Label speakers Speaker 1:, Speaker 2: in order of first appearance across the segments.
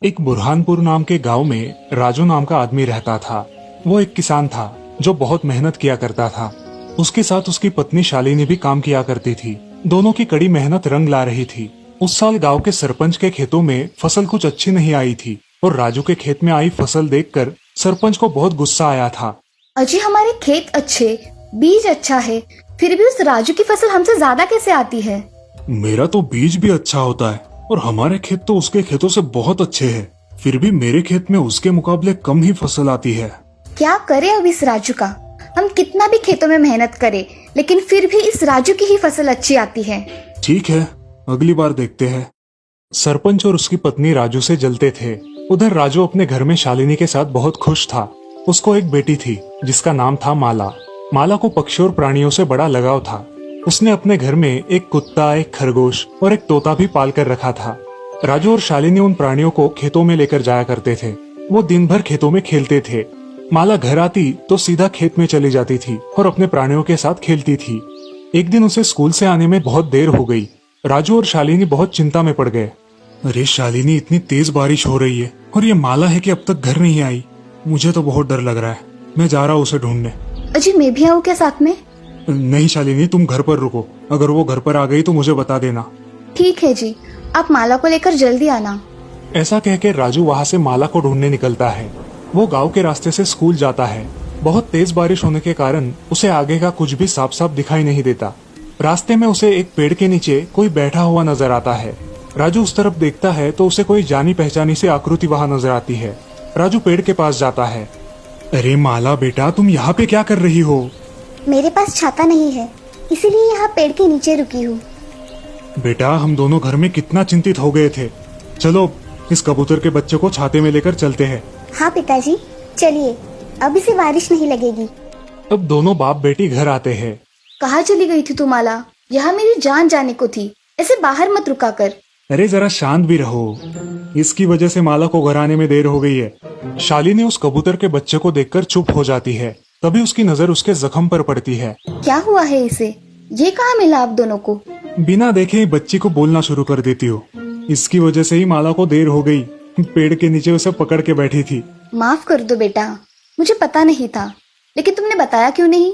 Speaker 1: एक बुरहानपुर नाम के गांव में राजू नाम का आदमी रहता था। वो एक किसान था जो बहुत मेहनत किया करता था। उसके साथ उसकी पत्नी शालिनी भी काम किया करती थी। दोनों की कड़ी मेहनत रंग ला रही थी। उस साल गांव के सरपंच के खेतों में फसल कुछ अच्छी नहीं आई थी और राजू के खेत में आई फसल देखकर सरपंच को बहुत गुस्सा आया था।
Speaker 2: अजी हमारे खेत अच्छे, बीज अच्छा है, फिर भी उस राजू की फसल हमसे ज्यादा कैसे आती है?
Speaker 1: मेरा तो बीज भी अच्छा होता है और हमारे खेत तो उसके खेतों से बहुत अच्छे हैं, फिर भी मेरे खेत में उसके मुकाबले कम ही फसल आती है।
Speaker 2: क्या करे अब इस राजू का? हम कितना भी खेतों में मेहनत करें, लेकिन फिर भी इस राजू की ही फसल अच्छी आती है।
Speaker 1: ठीक है, अगली बार देखते हैं। सरपंच और उसकी पत्नी राजू से जलते थे। उधर राजू अपने घर में शालिनी के साथ बहुत खुश था। उसको एक बेटी थी जिसका नाम था माला। माला को पक्षियों और प्राणियों से बड़ा लगाव था। उसने अपने घर में एक कुत्ता, एक खरगोश और एक तोता भी पाल कर रखा था। राजू और शालिनी उन प्राणियों को खेतों में लेकर जाया करते थे। वो दिन भर खेतों में खेलते थे। माला घर आती तो सीधा खेत में चली जाती थी और अपने प्राणियों के साथ खेलती थी। एक दिन उसे स्कूल से आने में बहुत देर हो गई। राजू और शालिनी बहुत चिंता में पड़ गए। अरे शालिनी, इतनी तेज बारिश हो रही है और ये माला है कि अब तक घर नहीं आई। मुझे तो बहुत डर लग रहा है। मैं जा रहा हूँ उसे ढूंढने।
Speaker 2: अजी मैं भी आऊँ क्या साथ में?
Speaker 1: नहीं शालिनी, तुम घर पर रुको। अगर वो घर पर आ गई तो मुझे बता देना।
Speaker 2: ठीक है जी, आप माला को लेकर जल्दी आना।
Speaker 1: ऐसा कहकर राजू वहाँ से माला को ढूंढने निकलता है। वो गांव के रास्ते से स्कूल जाता है। बहुत तेज बारिश होने के कारण उसे आगे का कुछ भी साफ साफ दिखाई नहीं देता। रास्ते में उसे एक पेड़ के नीचे कोई बैठा हुआ नजर आता है। राजू उस तरफ देखता है तो उसे कोई जानी पहचानी सी आकृति वहाँ नजर आती है। राजू पेड़ के पास जाता है। अरे माला बेटा, तुम यहाँ पे क्या कर रही हो?
Speaker 2: मेरे पास छाता नहीं है, इसीलिए यहाँ पेड़ के नीचे रुकी हूँ।
Speaker 1: बेटा, हम दोनों घर में कितना चिंतित हो गए थे। चलो इस कबूतर के बच्चे को छाते में लेकर चलते हैं।
Speaker 2: हाँ पिताजी, चलिए, अब इसे बारिश नहीं लगेगी।
Speaker 1: अब दोनों बाप बेटी घर आते हैं।
Speaker 2: कहाँ चली गई थी तू माला? यहाँ मेरी जान जाने को थी, ऐसे बाहर मत रुका कर।
Speaker 1: अरे जरा शांत भी रहो। इसकी वजह से माला को घर आने में देर हो गई है। शालिनी उस कबूतर के बच्चे को देखकर चुप हो जाती है। तभी उसकी नजर उसके जख्म पर पड़ती है।
Speaker 2: क्या हुआ है इसे? ये कहाँ मिला आप दोनों को?
Speaker 1: बिना देखे ही बच्ची को बोलना शुरू कर देती हो। इसकी वजह से ही माला को देर हो गई। पेड़ के नीचे उसे पकड़ के बैठी थी।
Speaker 2: माफ कर दो बेटा, मुझे पता नहीं था, लेकिन तुमने बताया क्यों नहीं?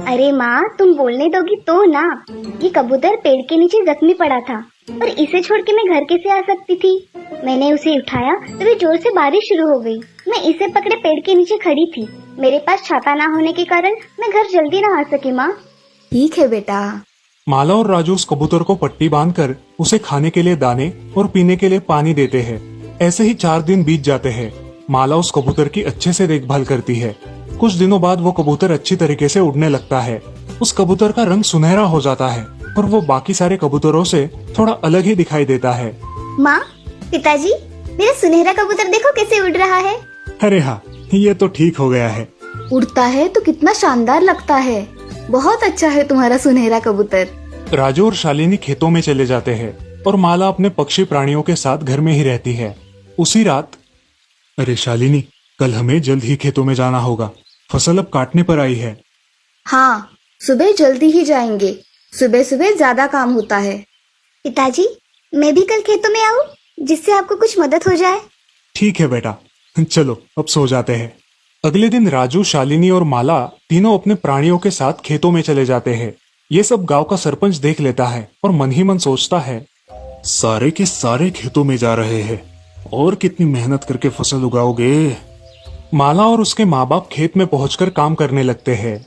Speaker 3: अरे माँ, तुम बोलने दोगी तो ना। ये कबूतर पेड़ के नीचे जख्मी पड़ा था और इसे छोड़ के मैं घर कैसे आ सकती थी? मैंने उसे उठाया तभी जोर से बारिश शुरू हो गई। मैं इसे पकड़े पेड़ के नीचे खड़ी थी। मेरे पास छाता ना होने के कारण मैं घर जल्दी ना आ सकी माँ।
Speaker 2: ठीक है बेटा।
Speaker 1: माला और राजू उस कबूतर को पट्टी बांधकर उसे खाने के लिए दाने और पीने के लिए पानी देते हैं। ऐसे ही 4 दिन बीत जाते हैं। माला उस कबूतर की अच्छे से देखभाल करती है। कुछ दिनों बाद वो कबूतर अच्छी तरीके से उड़ने लगता है। उस कबूतर का रंग सुनहरा हो जाता है और वो बाकी सारे कबूतरों से थोड़ा अलग ही दिखाई देता है।
Speaker 3: माँ, पिताजी, मेरा सुनहरा कबूतर देखो कैसे उड़ रहा है।
Speaker 1: अरे हाँ, ये तो ठीक हो गया है।
Speaker 2: उड़ता है तो कितना शानदार लगता है। बहुत अच्छा है तुम्हारा सुनहरा कबूतर।
Speaker 1: राजू और शालिनी खेतों में चले जाते हैं और माला अपने पक्षी प्राणियों के साथ घर में ही रहती है। उसी रात, अरे शालिनी, कल हमें जल्द ही खेतों में जाना होगा। फसल अब काटने पर आई है।
Speaker 2: हाँ, सुबह जल्दी ही जाएंगे। सुबह सुबह ज्यादा काम होता है।
Speaker 3: पिताजी, मैं भी कल खेतों में आऊँ, जिससे आपको कुछ मदद हो जाए।
Speaker 1: ठीक है बेटा, चलो अब सो जाते हैं। अगले दिन राजू, शालिनी और माला तीनों अपने प्राणियों के साथ खेतों में चले जाते हैं। ये सब गांव का सरपंच देख लेता है और मन ही मन सोचता है, सारे के सारे खेतों में जा रहे हैं और कितनी मेहनत करके फसल उगाओगे। माला और उसके माँ बाप खेत में पहुंचकर काम करने लगते हैं।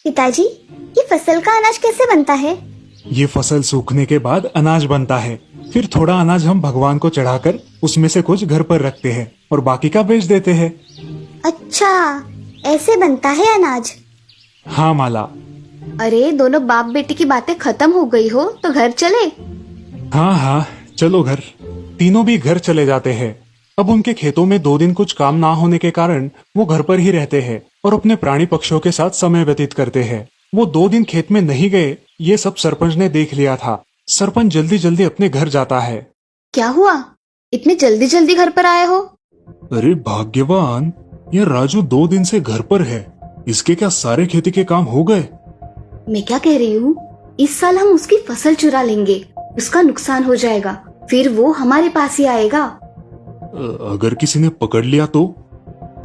Speaker 3: पिताजी, ये फसल का अनाज कैसे बनता है?
Speaker 1: ये फसल सूखने के बाद अनाज बनता है। फिर थोड़ा अनाज हम भगवान को चढ़ाकर उसमें से कुछ घर पर रखते हैं और बाकी का बेच देते हैं।
Speaker 3: अच्छा, ऐसे बनता है अनाज?
Speaker 1: हाँ माला।
Speaker 2: अरे दोनों बाप बेटी की बातें खत्म हो गई हो तो घर चले।
Speaker 1: हाँ हाँ, चलो घर। तीनों भी घर चले जाते हैं। अब उनके खेतों में 2 दिन कुछ काम ना होने के कारण वो घर पर ही रहते हैं और अपने प्राणी पक्षियों के साथ समय व्यतीत करते हैं। वो 2 दिन खेत में नहीं गए, ये सब सरपंच ने देख लिया था। सरपंच जल्दी जल्दी अपने घर जाता है।
Speaker 2: क्या हुआ, इतने जल्दी जल्दी घर पर आए हो?
Speaker 1: अरे भाग्यवान, ये राजू 2 दिन से घर पर है। इसके क्या सारे खेती के काम हो गए?
Speaker 2: मैं क्या कह रही हूँ, इस साल हम उसकी फसल चुरा लेंगे, उसका नुकसान हो जाएगा, फिर वो हमारे पास ही आएगा।
Speaker 1: अगर किसी ने पकड़ लिया तो?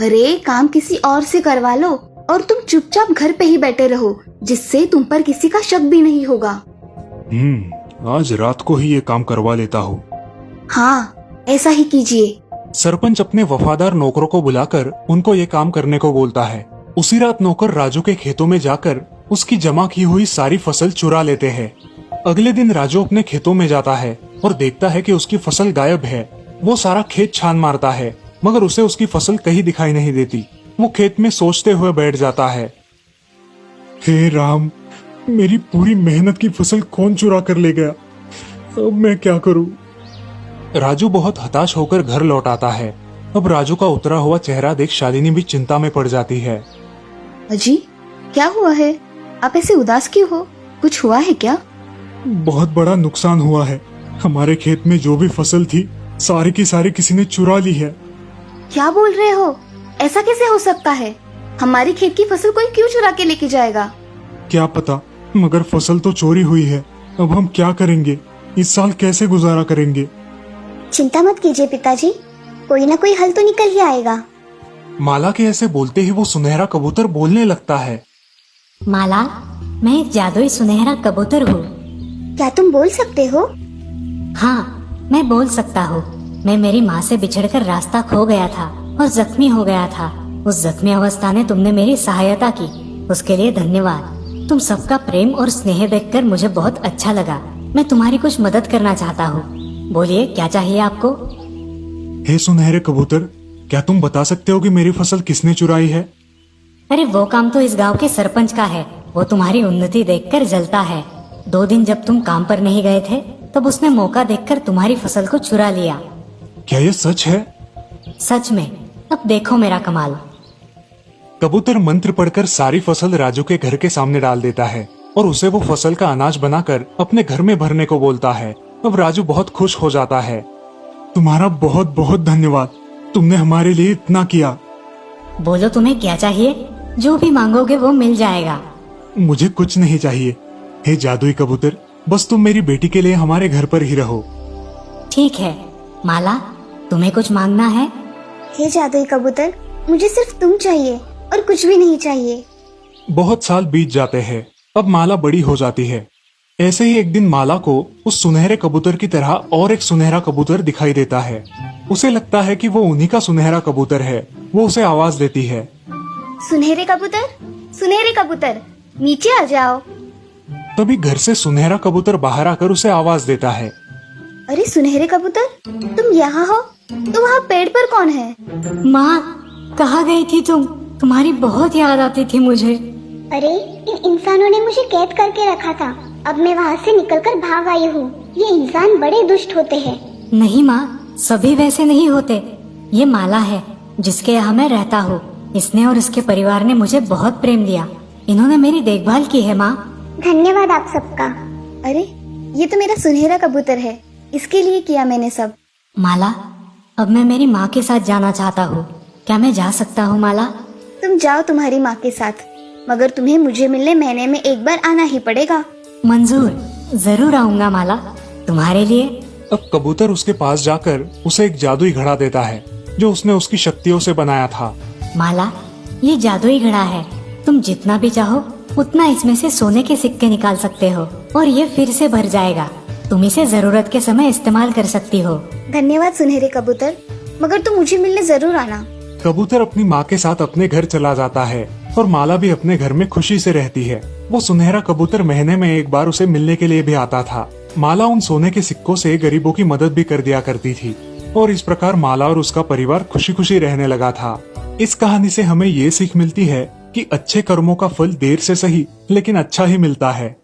Speaker 2: अरे काम किसी और से करवा लो और तुम चुपचाप घर पे ही बैठे रहो, जिससे तुम पर किसी का शक भी नहीं होगा।
Speaker 1: आज रात को ही ये काम करवा लेता हूँ।
Speaker 2: हाँ, ऐसा ही कीजिए।
Speaker 1: सरपंच अपने वफादार नौकरों को बुलाकर उनको ये काम करने को बोलता है। उसी रात नौकर राजू के खेतों में जाकर उसकी जमा की हुई सारी फसल चुरा लेते हैं। अगले दिन राजू अपने खेतों में जाता है और देखता है कि उसकी फसल गायब है। वो सारा खेत छान मारता है, मगर उसे उसकी फसल कहीं दिखाई नहीं देती। वो खेत में सोचते हुए बैठ जाता है, हे राम, मेरी पूरी मेहनत की फसल कौन चुरा कर ले गया? अब मैं क्या करूं? राजू बहुत हताश होकर घर लौट आता है। अब राजू का उतरा हुआ चेहरा देख शालिनी भी चिंता में पड़ जाती है।
Speaker 2: अजी, क्या हुआ है? आप ऐसे उदास क्यों हो? कुछ हुआ है क्या?
Speaker 1: बहुत बड़ा नुकसान हुआ है। हमारे खेत में जो भी फसल थी सारी की सारी किसी ने चुरा ली है।
Speaker 2: क्या बोल रहे हो? ऐसा कैसे हो सकता है? हमारी खेत की फसल कोई क्यों चुरा के लेके जाएगा?
Speaker 1: क्या पता, मगर फसल तो चोरी हुई है। अब हम क्या करेंगे? इस साल कैसे गुजारा करेंगे?
Speaker 3: चिंता मत कीजिए पिताजी, कोई ना कोई हल तो निकल ही आएगा।
Speaker 1: माला के ऐसे बोलते ही वो सुनहरा कबूतर बोलने लगता है।
Speaker 4: माला, मैं एक जादुई सुनहरा कबूतर हूँ।
Speaker 3: क्या तुम बोल सकते हो?
Speaker 4: हाँ, मैं बोल सकता हूँ। मैं मेरी माँ से बिछड़कर रास्ता खो गया था और जख्मी हो गया था। उस जख्मी अवस्था में तुमने मेरी सहायता की, उसके लिए धन्यवाद। तुम सबका प्रेम और स्नेह देखकर मुझे बहुत अच्छा लगा। मैं तुम्हारी कुछ मदद करना चाहता हूँ। बोलिए, क्या चाहिए आपको?
Speaker 1: हे सुनहरे कबूतर, क्या तुम बता सकते हो कि मेरी फसल किसने चुराई है?
Speaker 4: अरे वो काम तो इस गांव के सरपंच का है। वो तुम्हारी उन्नति देखकर जलता है। 2 दिन जब तुम काम पर नहीं गए थे तब उसने मौका देखकर तुम्हारी फसल को चुरा लिया।
Speaker 1: क्या ये सच है?
Speaker 4: सच में। अब देखो मेरा कमाल।
Speaker 1: कबूतर मंत्र पढ़कर सारी फसल राजू के घर के सामने डाल देता है और उसे वो फसल का अनाज बनाकर अपने घर में भरने को बोलता है। अब राजू बहुत खुश हो जाता है। तुम्हारा बहुत बहुत धन्यवाद, तुमने हमारे लिए इतना किया।
Speaker 4: बोलो, तुम्हें क्या चाहिए? जो भी मांगोगे वो मिल जाएगा।
Speaker 1: मुझे कुछ नहीं चाहिए। हे जादुई कबूतर, बस तुम मेरी बेटी के लिए हमारे घर पर ही रहो।
Speaker 4: ठीक है। माला, तुम्हें कुछ मांगना है?
Speaker 3: हे जादुई कबूतर, मुझे सिर्फ तुम चाहिए और कुछ भी नहीं चाहिए।
Speaker 1: बहुत साल बीत जाते हैं। अब माला बड़ी हो जाती है। ऐसे ही एक दिन माला को उस सुनहरे कबूतर की तरह और एक सुनहरा कबूतर दिखाई देता है। उसे लगता है कि वो उन्हीं का सुनहरा कबूतर है। वो उसे आवाज देती है,
Speaker 2: सुनहरे कबूतर, सुनहरे कबूतर, नीचे आ जाओ।
Speaker 1: तभी घर से सुनहरा कबूतर बाहर आकर उसे आवाज देता है,
Speaker 2: अरे सुनहरे कबूतर, तुम यहाँ हो? तो वहाँ पेड़ पर कौन है?
Speaker 4: माँ, कहाँ गई थी तुम? तुम्हारी बहुत याद आती थी मुझे।
Speaker 3: अरे, इन इंसानों ने मुझे कैद करके रखा था। अब मैं वहाँ से निकलकर भाग आई हूँ। ये इंसान बड़े दुष्ट होते हैं।
Speaker 4: नहीं माँ, सभी वैसे नहीं होते। ये माला है जिसके यहाँ मैं रहता हूँ। इसने और इसके परिवार ने मुझे बहुत प्रेम दिया। इन्होंने मेरी देखभाल की है माँ।
Speaker 3: धन्यवाद आप सबका।
Speaker 2: अरे, ये तो मेरा सुनहरा कबूतर है। इसके लिए किया मैंने सब।
Speaker 4: माला, अब मैं मेरी माँ के साथ जाना चाहता हूँ। क्या मैं जा सकता हूँ माला?
Speaker 2: तुम जाओ तुम्हारी माँ के साथ, मगर तुम्हें मुझे मिलने महीने में एक बार आना ही पड़ेगा।
Speaker 4: मंजूर, जरूर आऊंगा माला, तुम्हारे लिए।
Speaker 1: अब कबूतर उसके पास जाकर उसे एक जादुई घड़ा देता है जो उसने उसकी शक्तियों से बनाया था।
Speaker 4: माला, ये जादुई घड़ा है। तुम जितना भी चाहो उतना इसमें से सोने के सिक्के निकाल सकते हो और ये फिर से भर जाएगा। तुम इसे जरूरत के समय इस्तेमाल कर सकती हो।
Speaker 2: धन्यवाद सुनहरे कबूतर, मगर तुम मुझे मिलने जरूर आना।
Speaker 1: कबूतर अपनी माँ के साथ अपने घर चला जाता है और माला भी अपने घर में खुशी से रहती है। वो सुनहरा कबूतर महीने में एक बार उसे मिलने के लिए भी आता था। माला उन सोने के सिक्कों से गरीबों की मदद भी कर दिया करती थी और इस प्रकार माला और उसका परिवार खुशी खुशी रहने लगा था। इस कहानी से हमें ये सीख मिलती है कि अच्छे कर्मों का फल देर से सही लेकिन अच्छा ही मिलता है।